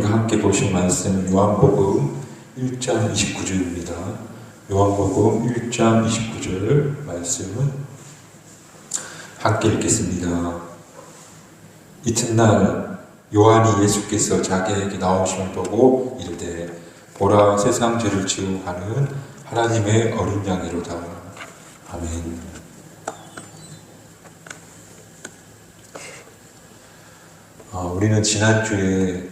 우리가 함께 보신 말씀은 요한복음 1장 29절입니다. 요한복음 1장 29절 말씀은 함께 읽겠습니다. 이튿날 요한이 예수께서 자기에게 나오심을 보고 이르되 보라 세상 죄를 지고 가는 하나님의 어린 양이로다. 아멘. 우리는 지난주에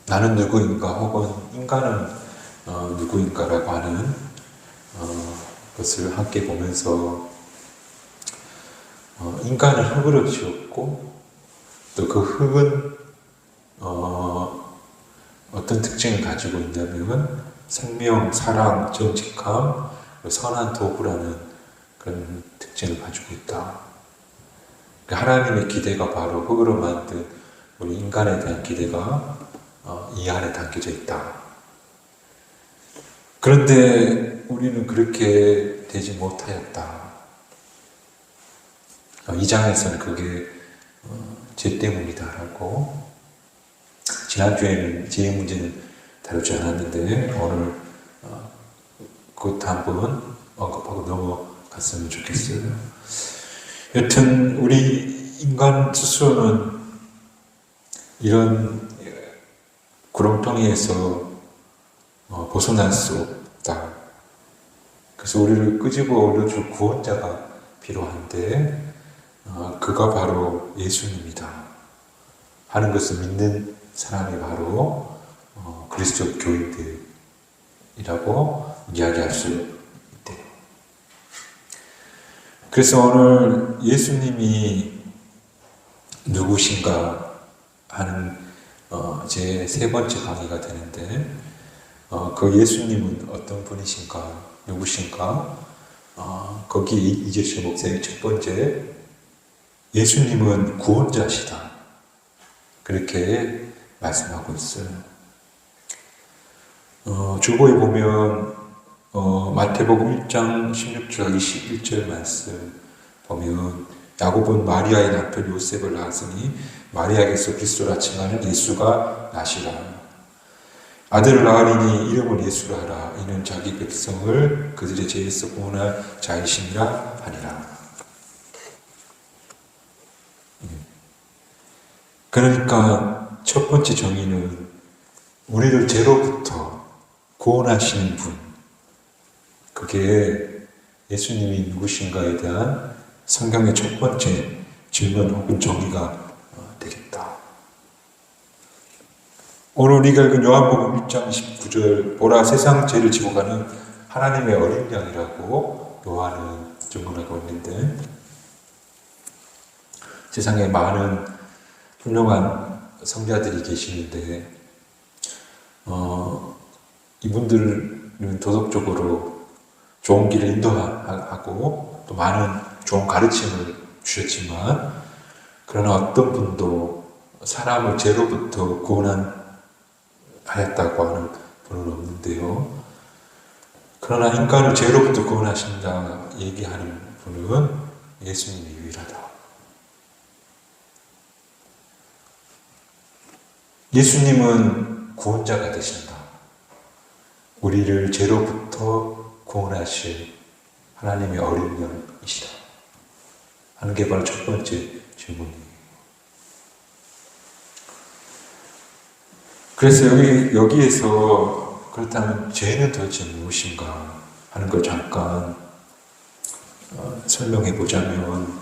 나는 누구인가 혹은 인간은 누구인가라고 하는 것을 함께 보면서 인간은 흙으로 지었고 또 그 흙은 어떤 특징을 가지고 있냐면 생명, 사랑, 정직함, 선한 도구라는 그런 특징을 가지고 있다. 하나님의 기대가 바로 흙으로 만든 우리 인간에 대한 기대가 이 안에 담겨져 있다. 그런데 우리는 그렇게 되지 못하였다. 이 장에서는 그게 죄 때문이다라고, 지난주에는 죄의 문제는 다루지 않았는데 오늘 그것도 한번 언급하고 넘어갔으면 좋겠어요. 여튼 우리 인간 스스로는 이런 구렁텅이에서 벗어날 수 없다. 그래서 우리를 끄집어 올려줄 구원자가 필요한데 그가 바로 예수님이다 하는 것을 믿는 사람이 바로 그리스도 교인들이라고 이야기할 수 있대요. 그래서 오늘 예수님이 누구신가 하는 제 세 번째 강의가 되는데, 그 예수님은 어떤 분이신가, 누구신가? 거기에 이재철 목사의 첫 번째, 예수님은 구원자시다, 그렇게 말씀하고 있어요. 주보에 보면 마태복음 1장 16절 21절 말씀 보면 야곱은 마리아의 남편 요셉을 낳았으니 마리아에게서 그리스도라 칭하는 예수가 나시라. 아들을 낳으리니 이름을 예수라 하라. 이는 자기 백성을 그들의 죄에서 구원할 자이심이라 하니라. 그러니까 첫 번째 정의는 우리를 죄로부터 구원하시는 분, 그게 예수님이 누구신가에 대한 성경의 첫 번째 질문 혹은 정의가 되겠다. 오늘 우리가 읽은 요한복음 1장 29절 보라 세상 죄를 지고 가는 하나님의 어린 양이라고 요한은 증언하고 있는데, 세상에 많은 훌륭한 성자들이 계시는데 이분들은 도덕적으로 좋은 길을 인도하고 또 많은 좋은 가르침을 주셨지만, 그러나 어떤 분도 사람을 죄로부터 구원하였다고 하는 분은 없는데요. 그러나 인간을 죄로부터 구원하신다 얘기하는 분은 예수님이 유일하다. 예수님은 구원자가 되신다. 우리를 죄로부터 구원하실 하나님의 어린 양이시다 하는 게 바로 첫 번째 질문이에요. 그래서 여기에서 그렇다면 죄는 도대체 무엇인가 하는 걸 잠깐 설명해 보자면,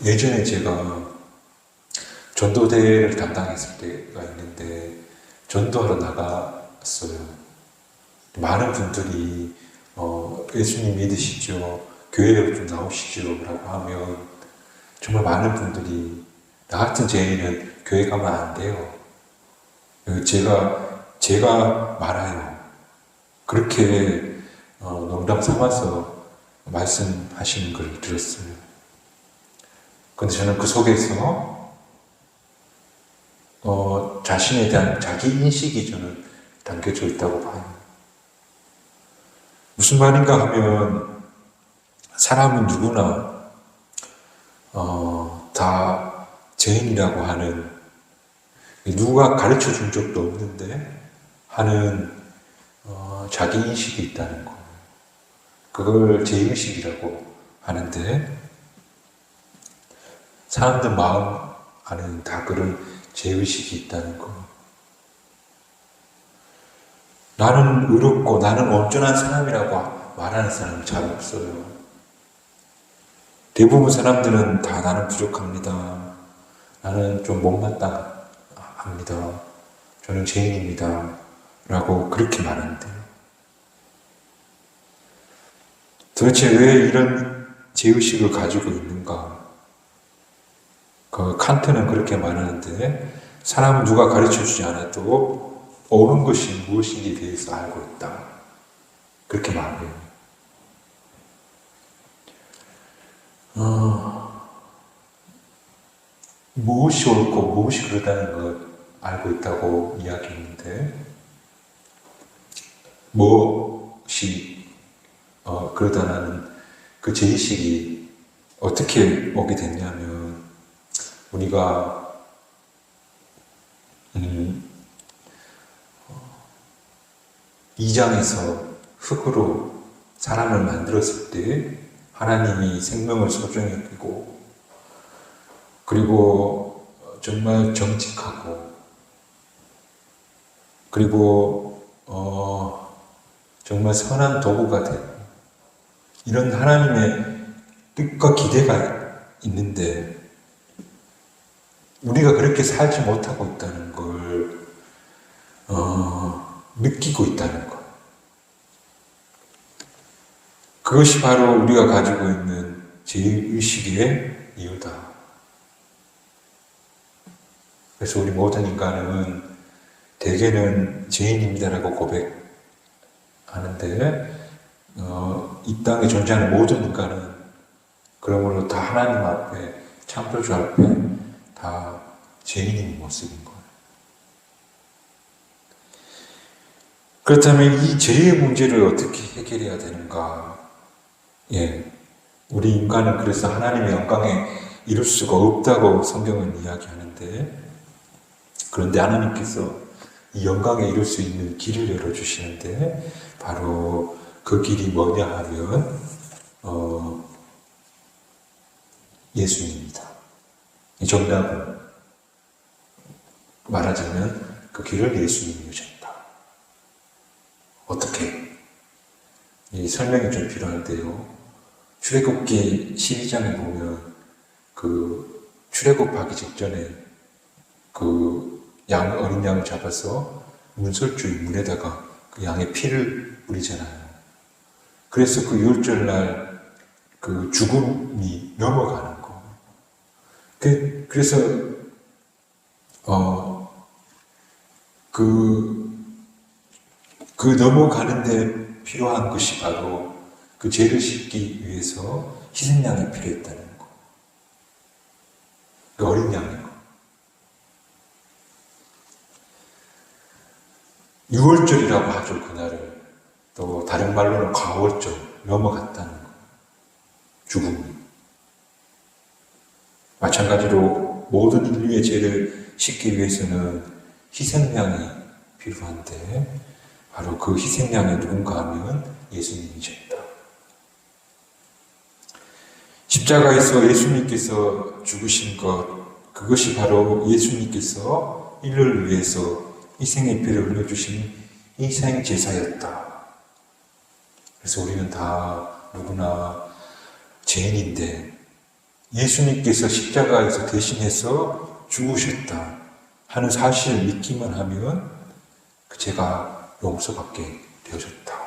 예전에 제가 전도대회를 담당했을 때가 있는데 전도하러 나갔어요. 많은 분들이 예수님 믿으시죠? 교회로 좀 나오시죠? 라고 하면 정말 많은 분들이 나 같은 죄인은 교회 가면 안 돼요. 제가 말아요. 그렇게 농담 삼아서 말씀하시는 걸 들었어요. 근데 저는 그 속에서 자신에 대한 자기 인식이 저는 담겨져 있다고 봐요. 무슨 말인가 하면 사람은 누구나 다 죄인이라고 하는, 누가 가르쳐 준 적도 없는데 하는 자기인식이 있다는 거. 그걸 죄의식이라고 하는데, 사람들 마음 안에는 다 그런 죄의식이 있다는 거. 나는 의롭고 나는 온전한 사람이라고 말하는 사람은 잘 없어요. 대부분 사람들은 다 나는 부족합니다. 나는 좀 못마땅합니다. 저는 죄인입니다. 라고 그렇게 말하는데요. 도대체 왜 이런 죄의식을 가지고 있는가? 칸트는 그렇게 말하는데, 사람은 누가 가르쳐 주지 않아도 옳은 것이 무엇인지에 대해서 알고 있다. 그렇게 말해요. 무엇이 옳고 무엇이 그르다는 걸 알고 있다고 이야기했는데, 무엇이 그러다는 그 죄의식이 어떻게 오게 됐냐면, 우리가 이 장에서 흙으로 사람을 만들었을 때 하나님이 생명을 소중히 여기고, 그리고 정말 정직하고, 그리고 정말 선한 도구가 되고, 이런 하나님의 뜻과 기대가 있는데 우리가 그렇게 살지 못하고 있다는 걸 느끼고 있다는 것. 그것이 바로 우리가 가지고 있는 죄의식의 이유다. 그래서 우리 모든 인간은 대개는 죄인입니다라고 고백하는데, 이 땅에 존재하는 모든 인간은 그러므로 다 하나님 앞에, 창조주 앞에 다 죄인인 모습인 거예요. 그렇다면 이 죄의 문제를 어떻게 해결해야 되는가? 우리 인간은 그래서 하나님의 영광에 이룰 수가 없다고 성경은 이야기하는데, 그런데 하나님께서 이 영광에 이룰 수 있는 길을 열어주시는데, 바로 그 길이 뭐냐 하면 예수님입니다. 이 정답은 말하자면 그 길을 예수님이 여셨다. 어떻게? 이 설명이 좀 필요한데요. 출애굽기 12장에 보면 그 출애굽하기 직전에 그 어린 양을 잡아서 문설주의 물에다가 그 양의 피를 뿌리잖아요. 그래서 그 유월절날 그 죽음이 넘어가는 거. 그래서 그 넘어가는데 필요한 것이 바로 그 죄를 씻기 위해서 희생양이 필요했다는 거. 그 어린 양인 거. 유월절이라고 하죠, 그날을. 또 다른 말로는 가월절, 넘어갔다는 거. 죽음이. 마찬가지로 모든 인류의 죄를 씻기 위해서는 희생양이 필요한데, 바로 그 희생양이 누군가 하면 예수님이셨다. 십자가에서 예수님께서 죽으신 것, 그것이 바로 예수님께서 인류를 위해서 희생의 피를 흘려주신 희생 제사였다. 그래서 우리는 다 누구나 죄인인데 예수님께서 십자가에서 대신해서 죽으셨다 하는 사실을 믿기만 하면 그 죄가 용서받게 되어졌다.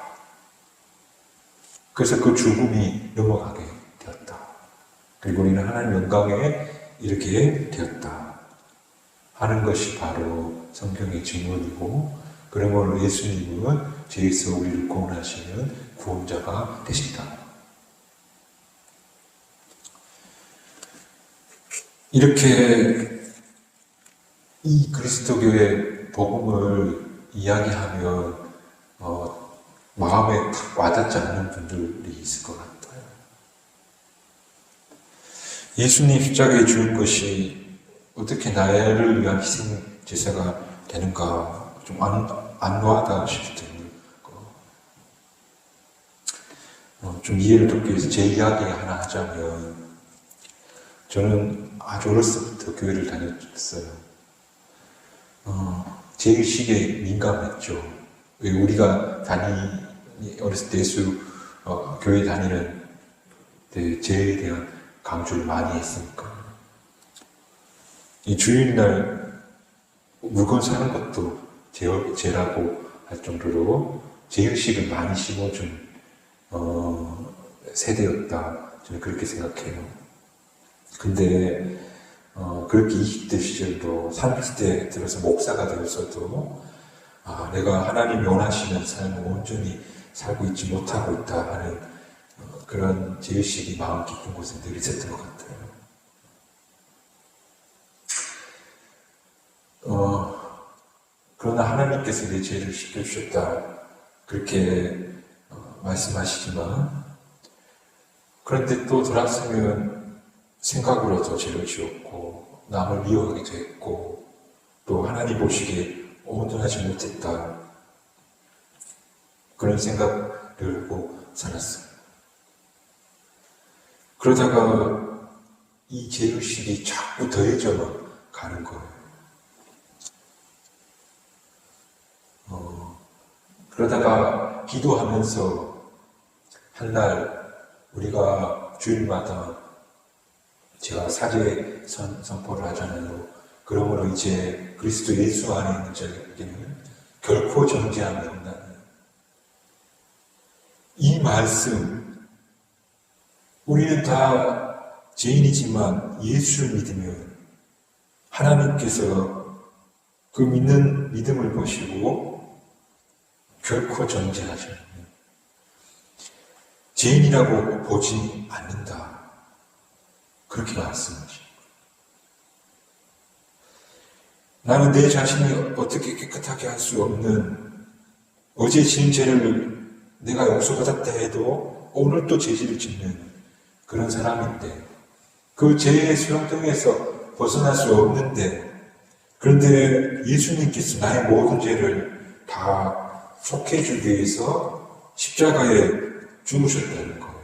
그래서 그 죽음이 넘어가게 되었다. 그리고 우리는 하나님 영광에 이르게 되었다 하는 것이 바로 성경의 증언이고, 그러므로 예수님은 죄에서 우리를 구원하시는 구원자가 되신다. 이렇게 이 그리스도교의 복음을 이야기하면 마음에 탁 와닿지 않는 분들이 있을 것 같아요. 예수님 십자가에 죽은 것이 어떻게 나를 위한 희생 제사가 되는가 좀 안와다 싶을 때 좀 이해를 돕기 위해서 제 이야기 하나 하자면, 저는 아주 어렸을 때부터 교회를 다녔어요. 제 의식에 민감했죠. 우리가 어렸을 때 교회 다니는 때 죄에 대한 강조를 많이 했으니까. 이 주일날 물건 사는 것도 죄라고 할 정도로 죄의식을 많이 심어준 세대였다. 저는 그렇게 생각해요. 근데 그렇게 20대 시절도 30대 들어서 목사가 되었어도 내가 하나님이 원하시는 삶을 온전히 살고 있지 못하고 있다 하는 그런 죄의식이 마음 깊은 곳에 늘 있었던 것 같아요. 그러나 하나님께서 내 죄를 씻겨주셨다 그렇게 말씀하시지만, 그런데 또 돌아서면 생각으로도 죄를 지었고 남을 미워하기도 했고 또 하나님 보시기에 온전하지 못했다 그런 생각을 하고 살았어요. 그러다가 이 죄의식이 자꾸 더해져 가는 거예요. 그러다가 기도하면서 한날 우리가 주일마다 제가 사죄 선포를 하잖아요. 그러므로 이제 그리스도 예수 안에 있는 자에게는 결코 정죄함이 없나니, 이 말씀, 우리는 다 죄인이지만 예수를 믿으면 하나님께서 그 믿는 믿음을 보시고 결코 정죄하지 않는, 죄인이라고 보지 않는다 그렇게 말씀하십니다. 나는 내 자신을 어떻게 깨끗하게 할 수 없는, 어제 지은 죄를 내가 용서받았다 해도 오늘 또 죄질을 짓는 그런 사람인데, 그 죄의 수렁덩이에서 벗어날 수 없는데, 그런데 예수님께서 나의 모든 죄를 다 속해주기 위해서 십자가에 죽으셨다는 거예요.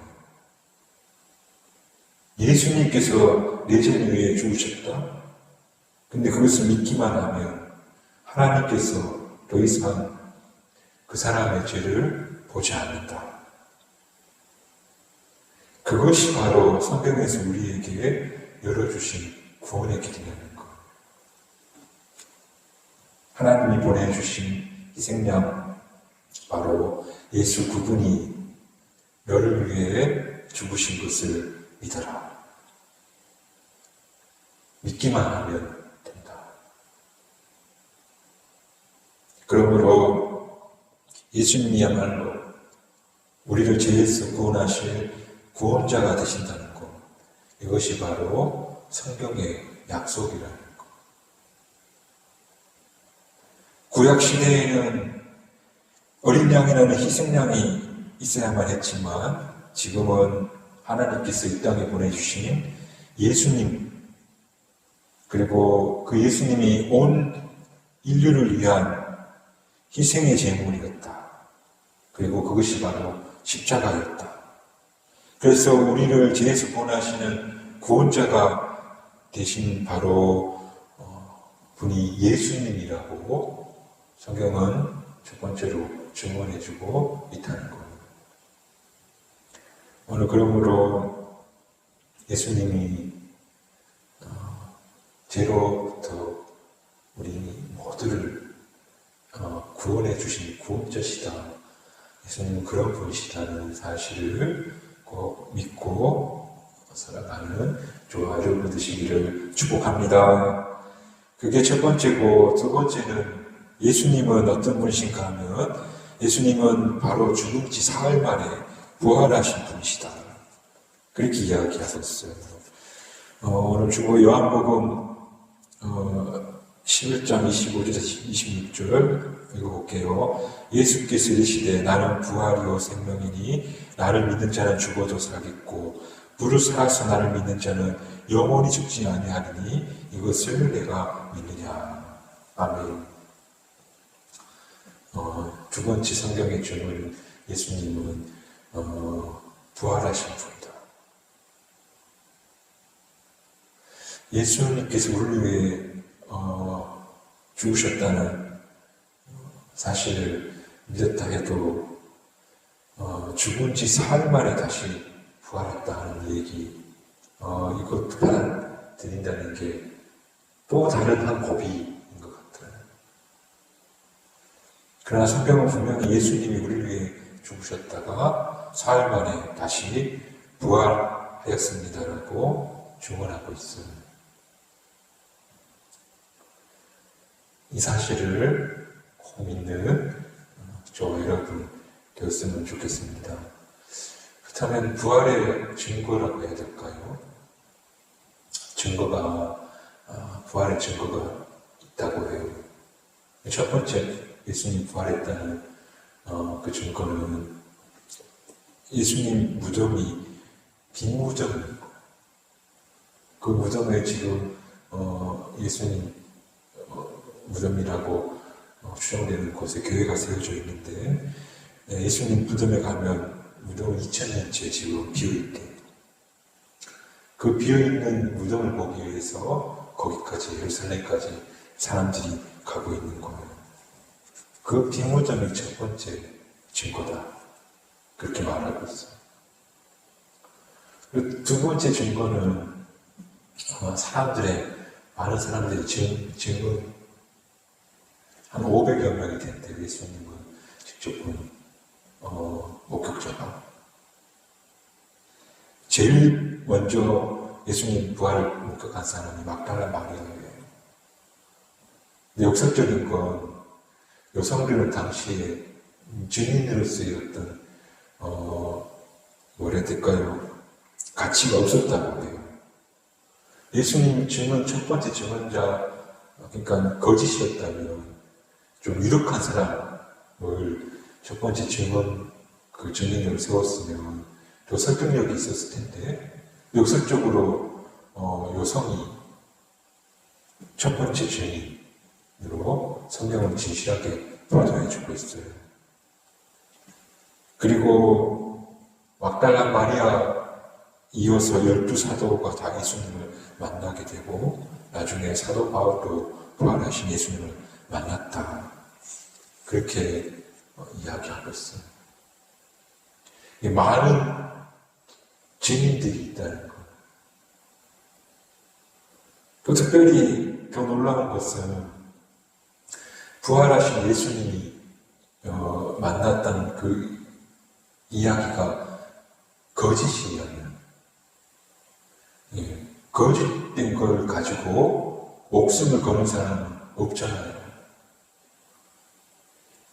예수님께서 내 죄를 위해 죽으셨다? 근데 그것을 믿기만 하면 하나님께서 더 이상 그 사람의 죄를 보지 않는다. 그것이 바로 성경에서 우리에게 열어주신 구원의 길이라는 것. 하나님이 보내주신 희생양, 바로 예수 그분이 너를 위해 죽으신 것을 믿어라. 믿기만 하면 된다. 그러므로 예수님이야말로 우리를 죄에서 구원하실 구원자가 되신다는 것, 이것이 바로 성경의 약속이라는 것. 구약 시대에는 어린 양이라는 희생양이 있어야만 했지만, 지금은 하나님께서 이 땅에 보내주신 예수님, 그리고 그 예수님이 온 인류를 위한 희생의 제물이었다. 그리고 그것이 바로 십자가였다. 그래서 우리를 죄에서 구원하시는 구원자가 되신 바로 분이 예수님이라고 성경은 첫 번째로 증언해주고 있다는 겁니다. 오늘 그러므로 예수님이 죄로부터 우리 모두를 구원해 주신 구원자시다. 예수님은 그런 분이시다는 사실을 꼭 믿고 살아가는 저와 여러분 되시기를 축복합니다. 그게 첫 번째고, 두 번째는 예수님은 어떤 분이신가 하면, 예수님은 바로 죽은 지 사흘 만에 부활하신 분이시다. 그렇게 이야기하셨어요. 오늘 주보 요한복음 11장 25절에서 26절 읽어볼게요. 예수께서 이르시되 나는 부활이요 생명이니 나를 믿는 자는 죽어도 살겠고 무릇 살아서 나를 믿는 자는 영원히 죽지 아니하리니 이것을 내가 믿느냐. 아멘. 두 번째 성경의 주는 예수님은 부활하신 분이다. 예수님께서 우리를 위해 죽으셨다는 사실을 믿었다 해도 죽은 지 사흘 만에 다시 부활했다는 얘기, 이것 받아들인다는 게 또 다른 한 고비인 것 같아요. 그러나 성경은 분명히 예수님이 우리를 위해 죽으셨다가 사흘 만에 다시 부활하였습니다라고 증언하고 있어요. 이 사실을 꼭 믿는 저와 여러분 되었으면 좋겠습니다. 그렇다면 부활의 증거라고 해야 될까요? 부활의 증거가 있다고 해요. 첫 번째, 예수님 부활했다는 그 증거는 예수님 무덤이 빈 무덤이고, 그 무덤에 지금 예수님 무덤이라고 추정되는 곳에 교회가 세워져 있는데, 예수님 무덤에 가면 무덤은 2000년째 지금 비어있대. 그 비어있는 무덤을 보기 위해서 거기까지, 예루살렘까지 사람들이 가고 있는 거예요. 그 빈 무덤이 첫 번째 증거다. 그렇게 말하고 있어요. 그리고 두 번째 증거는 많은 사람들이 증언, 한 500여 명이 된대. 예수님은 직접 본 목격자가. 제일 먼저 예수님 부활을 목격한 사람이 막달라 마리아예요. 근데 역설적인 건 여성들은 당시에 증인으로서의 어떤 뭐라 해야 될까요? 가치가 없었다고 해요. 예수님 첫 번째 증언자, 그러니까 거짓이었다면 좀 유력한 사람을 첫 번째 증인으로 세웠으면 더 설득력이 있었을 텐데, 역설적으로 여성이 첫 번째 증인으로 성경을 진실하게 보도해주고 있어요. 그리고 막달라 마리아 이어서 12사도가 다 예수님을 만나게 되고, 나중에 사도 바울도 부활하신 예수님을 만났다. 그렇게 이야기하고 있어요. 많은 증인들이 있다는 것. 또 특별히 더 놀라운 것은 부활하신 예수님이 만났다는 그 이야기가 거짓이 이야기예요. 거짓된 걸 가지고 목숨을 거는 사람은 없잖아요.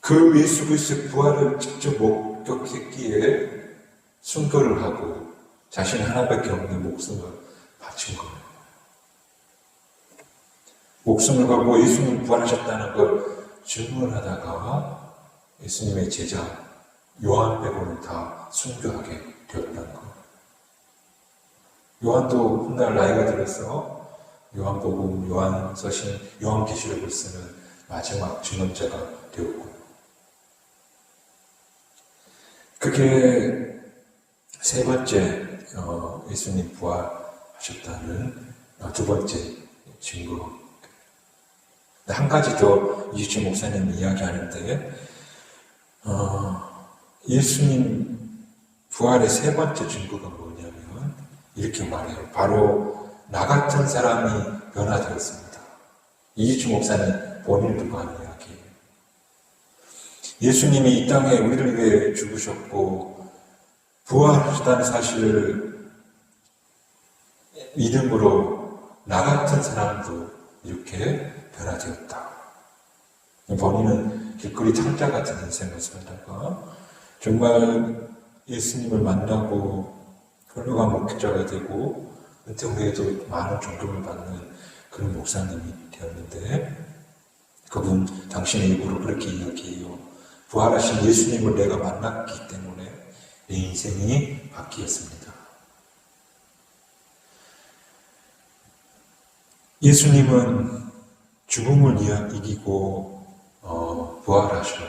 그 예수 그리스도의 부활을 직접 목격했기에 순교를 하고 자신 하나밖에 없는 목숨을 바친 거예요. 목숨을 걸고 예수님 부활하셨다는 걸 증언하다가 예수님의 제자 요한 빼고는 다 순교하게 되었다는 거예요. 요한도 훗날 나이가 들어서 요한복음, 요한서신, 요한계시록을 쓰는 마지막 증언자가 되었고, 그게 세 번째 예수님 부활하셨다는 두 번째 증거. 한 가지 더 이주치 목사님이 이야기하는데, 예수님 부활의 세 번째 증거가 뭐냐면 이렇게 말해요. 바로 나 같은 사람이 변화되었습니다. 이주치 목사님 본인도 하는 이야기예요. 예수님이 이 땅에 우리를 위해 죽으셨고 부활하셨다는 사실을 믿음으로 나 같은 사람도 이렇게 변화되었다. 본인은 길거리 탕자 같은 인생을 살다가 정말 예수님을 만나고 훌륭한 목회자가 되고 은퇴 후에도 많은 존경을 받는 그런 목사님이 되었는데, 그분 당신의 입으로 그렇게 이야기해요. 부활하신 예수님을 내가 만났기 때문에 내 인생이 바뀌었습니다. 예수님은 죽음을 이기고 부활하셔.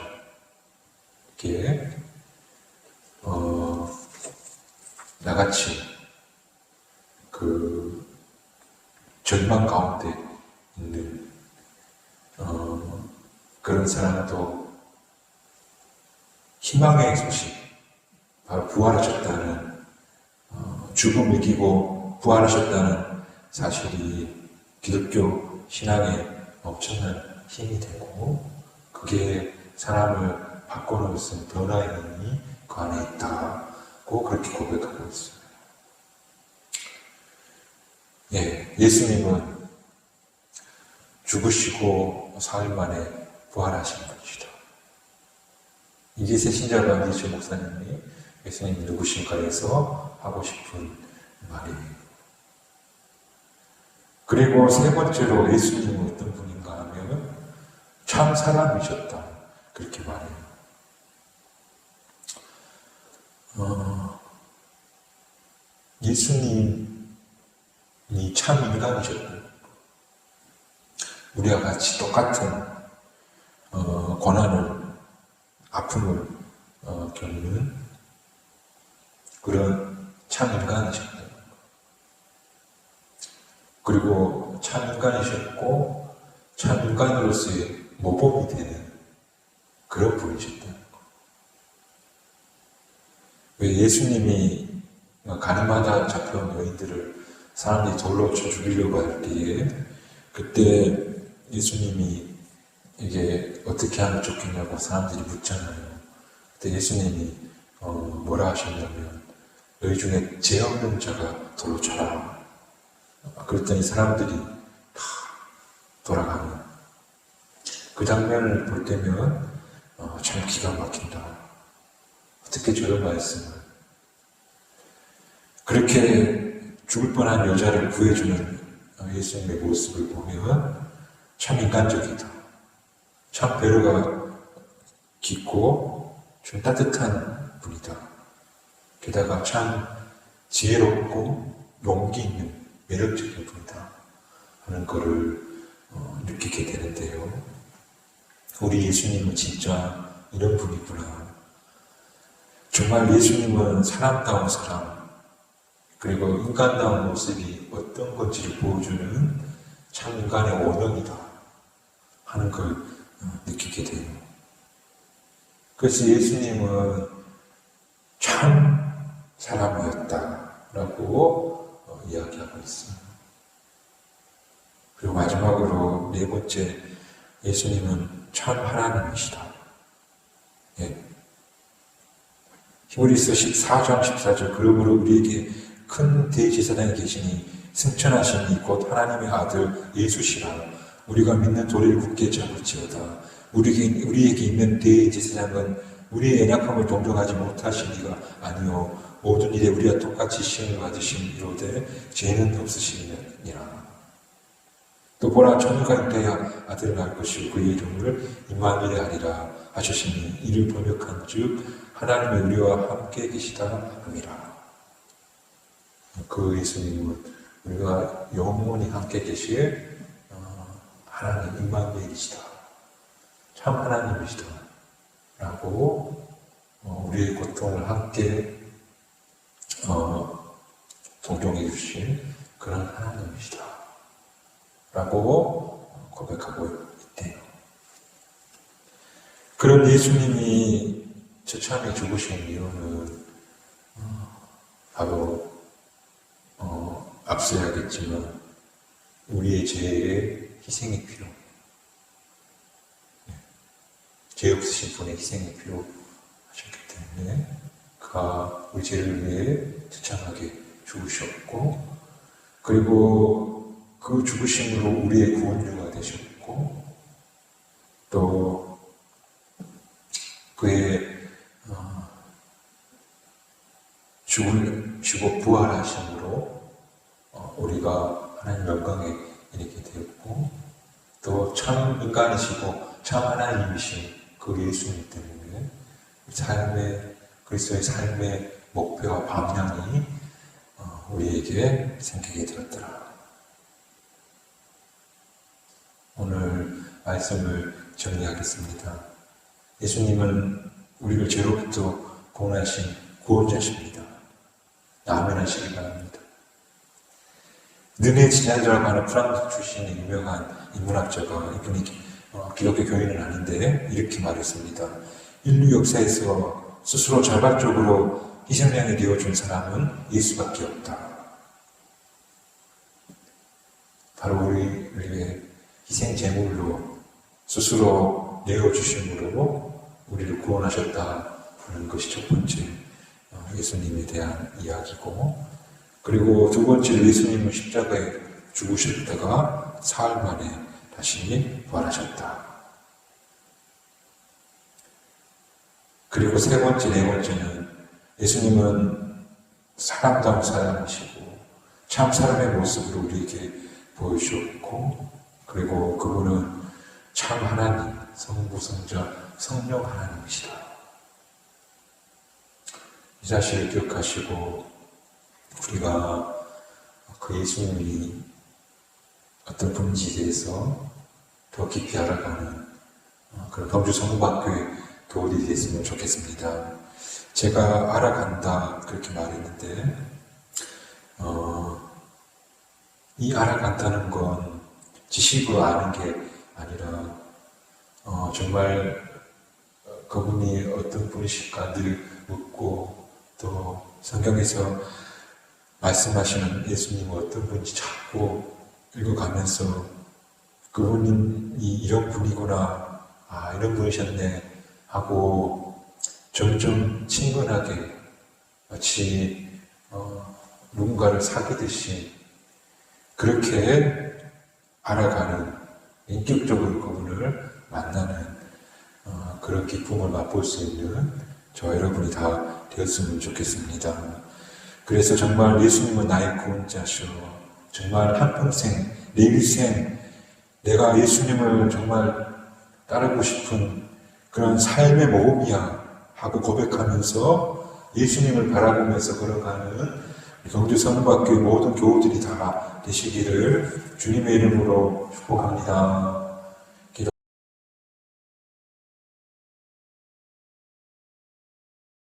이렇게 나같이 그 절망 가운데 있는 그런 사람도 희망의 소식, 바로 부활하셨다는, 죽음을 이기고 부활하셨다는 사실이 기독교 신앙에 엄청난 힘이 되고, 그게 사람을 바꿔놓을 수 있는 변화의 힘이 그 안에 있다고 그렇게 고백하고 있어요. 예, 예수님은 죽으시고 사흘 만에 부활하신 분이시다. 이기세 신자가 안디주 목사님이 예수님이 누구신가에서 하고 싶은 말이에요. 그리고 세 번째로 예수님은 어떤 분인가 하면 참 사람이셨다. 그렇게 말해요. 예수님이 참 인간이셨다. 우리와 같이 똑같은 고난을, 아픔을 겪는 그런 참 인간이셨다. 그리고 참 인간이셨고 참 인간으로서의 모범이 되는 그런 분이셨다는 거. 왜 예수님이 가늠하다 잡혀온 여인들을 사람들이 돌로 쳐 죽이려고 할 때에, 그때 예수님이 이게 어떻게 하면 좋겠냐고 사람들이 묻잖아요. 그때 예수님이 뭐라 하셨냐면, 너희 중에 죄 없는 자가 돌로 쳐라. 그랬더니 사람들이 다 돌아가는 그 장면을 볼 때면 참 기가 막힌다. 어떻게 저런 말씀을, 그렇게 죽을 뻔한 여자를 구해주는 예수님의 모습을 보면 참 인간적이다. 참 배려가 깊고 좀 따뜻한 분이다. 게다가 참 지혜롭고 용기 있는 매력적인 분이다 하는 것을 느끼게 되는데요. 우리 예수님은 진짜 이런 분이구나. 정말 예수님은 사람다운 사람, 그리고 인간다운 모습이 어떤 건지를 보여주는 참 인간의 원형이다 하는 걸 느끼게 돼요. 그래서 예수님은 참 사람이었다라고 이야기하고 있어요. 그리고 마지막으로 네 번째, 예수님은 참 하나님이시다. 예. 히브리서 14장 14절, 그러므로 우리에게 큰 대제사장이 계시니 승천하신 이 곧 하나님의 아들 예수시라. 우리가 믿는 도리를 굳게 잡을지어다. 우리에게 있는 대제사장은 우리의 연약함을 동정하지 못하신 이가 아니요 모든 일에 우리와 똑같이 시험을 받으신 이로되 죄는 없으시니라. 또 보라, 처녀가 잉태하여 아들을 낳을 것이고 그의 이름을 임마누엘 하리라 하셨으니 이를 번역한즉 하나님의 우리와 함께 계시다 함이라. 그 예수님은 우리가 영원히 함께 계실 하나님 임마누엘이시다. 참 하나님이시다 라고 우리의 고통을 함께 동정해 주신 그런 하나님이시다 라고 고백하고 있대요. 그런 예수님이 처참히 죽으신 이유는 바로 앞서야겠지만 우리의 죄의 희생이 필요해요. 죄 없으신 분의 희생이 필요하셨기 때문에 그가 우리 죄를 위해 처참하게 죽으셨고, 그리고 그 죽으심으로 우리의 구원료가 되셨고, 또 그의 죽고 부활하심으로 우리가 하나님 영광에 이르게 되었고, 또 참 인간이시고 참 하나님이신 그 예수님 때문에 그리스도의 삶의 목표와 방향이 우리에게 생기게 되었더라. 말씀을 정리하겠습니다. 예수님은 우리를 죄로부터 구원하신 구원자십니다. 아멘하시기 바랍니다. 르네 지난드라고 하는 프랑스 출신의 유명한 인문학자가, 이분이 기독교 교인은 아닌데 이렇게 말했습니다. 인류 역사에서 스스로 자발적으로 희생양이 되어준 사람은 예수밖에 없다. 바로 우리의 희생 제물로 스스로 내어주심으로 우리를 구원하셨다 하는 것이 첫 번째 예수님에 대한 이야기고, 그리고 두 번째로 예수님은 십자가에 죽으셨다가 사흘 만에 다시 부활하셨다. 그리고 세 번째, 네 번째는 예수님은 사람다운 사람이시고 참 사람의 모습으로 우리에게 보여주셨고, 그리고 그분은 참 하나님, 성부, 성자, 성령 하나님이시다. 이 사실을 기억하시고 우리가 그 예수님이 어떤 분인지에 대해서 더 깊이 알아가는 그런 경주 성박교회 교우들이 됐으면 좋겠습니다. 제가 알아간다 그렇게 말했는데 이 알아간다는 건 지식으로 아는 게 아니라 정말 그분이 어떤 분이실까 늘 묻고, 또 성경에서 말씀하시는 예수님은 어떤 분인지 자꾸 읽어가면서 그분이 이런 분이구나, 이런 분이셨네 하고 점점 친근하게 마치 누군가를 사귀듯이 그렇게 알아가는, 인격적으로 그분을 만나는 그런 기쁨을 맛볼 수 있는 저와 여러분이 다 되었으면 좋겠습니다. 그래서 정말 예수님은 나의 구원자시오. 정말 한평생, 내 일생 내가 예수님을 정말 따르고 싶은 그런 삶의 모험이야 하고 고백하면서 예수님을 바라보면서 걸어가는 경주 성박교회 모든 교우들이 다 되시기를 주님의 이름으로 축복합니다.